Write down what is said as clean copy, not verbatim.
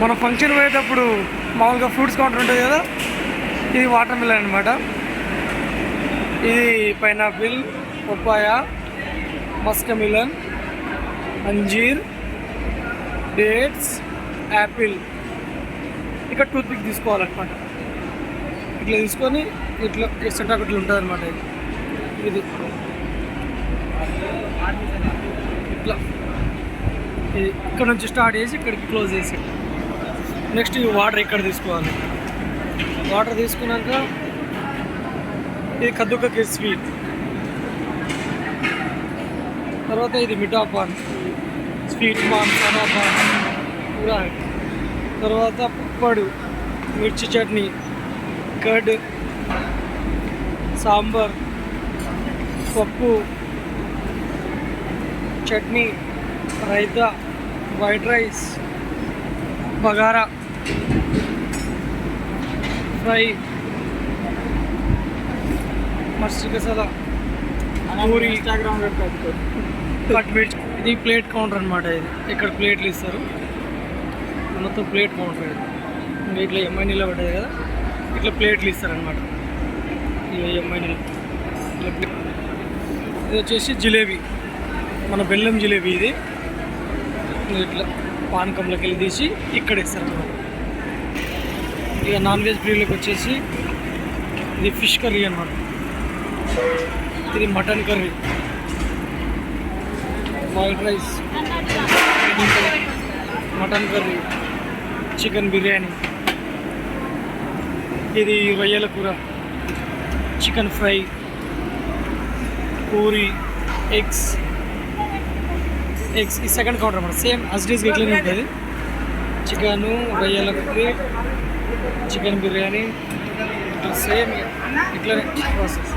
మన ఫంక్షన్ పోయేటప్పుడు మామూలుగా ఫ్రూట్స్ కౌంటర్ ఉంటుంది కదా, ఇది వాటర్ మిలన్ అనమాట. ఇది పైనాపిల్, పప్పాయ, మస్క్ మిలన్, అంజీర్, డేట్స్, యాపిల్. ఇక్కడ టూత్పిక్ తీసుకోవాలన్నమాట. ఇట్లా తీసుకొని ఇట్లా ఎక్స్ట్రా ఇట్లా ఉంటుంది అనమాట. ఇది ఇట్లా ఇది ఇక్కడ నుంచి స్టార్ట్ చేసి ఇక్కడికి క్లోజ్ చేసి నెక్స్ట్ ఈ వాటర్ ఇక్కడ తీసుకోవాలి. వాటర్ తీసుకున్నాక ఇది కద్దుక స్వీట్, తర్వాత ఇది మిఠా పాన్, స్వీట్ పాన్, సదా పాన్ పూరా. తర్వాత పప్పడు, మిర్చి చట్నీ, కర్డ్, సాంబార్, పప్పు, chutney, raita, white rice, bagara, fry, మస్టి కసాలా, పూరి, ఇన్స్టాగ్రామ్ కట్ మిర్చి. ఇది ప్లేట్ కౌంటర్ అనమాట. ఇది ఇక్కడ ప్లేట్లు ఇస్తారు, మొత్తం ప్లేట్ కౌంటర్. ఇది ఇంకా ఇట్లా ఎంఐ నీళ్ళు పడ్డది కదా, ఇట్లా ప్లేట్లు ఇస్తారనమాట. ఇక ఎంఐ నీళ్ళు ఇట్లా ప్లేట్. ఇది వచ్చేసి జిలేబీ, మన బెల్లం జిలేబీ. ఇది ఇట్లా పానకంలోకి వెళ్ళి తీసి ఇక్కడ ఇస్తారనమాట. ఇక నాన్ వెజ్ ప్రియులకు వచ్చేసి ఇది ఫిష్ కర్రీ అన్నమాట. ఇది mutton curry, white rice, mutton curry, chicken biryani. ఇది రొయ్యల కూర, చికెన్ ఫ్రై, పూరి, ఎగ్స్. ఈ సెకండ్ కౌంటర్ అన్నమాట. సేమ్ అస్డీస్ ఇట్లనే ఉంటుంది. చికెను, రొయ్యల కర్రీ, చికెన్ బిర్యానీ, ఇట్లా సేమ్ ఇట్లనే ప్రాసెస్.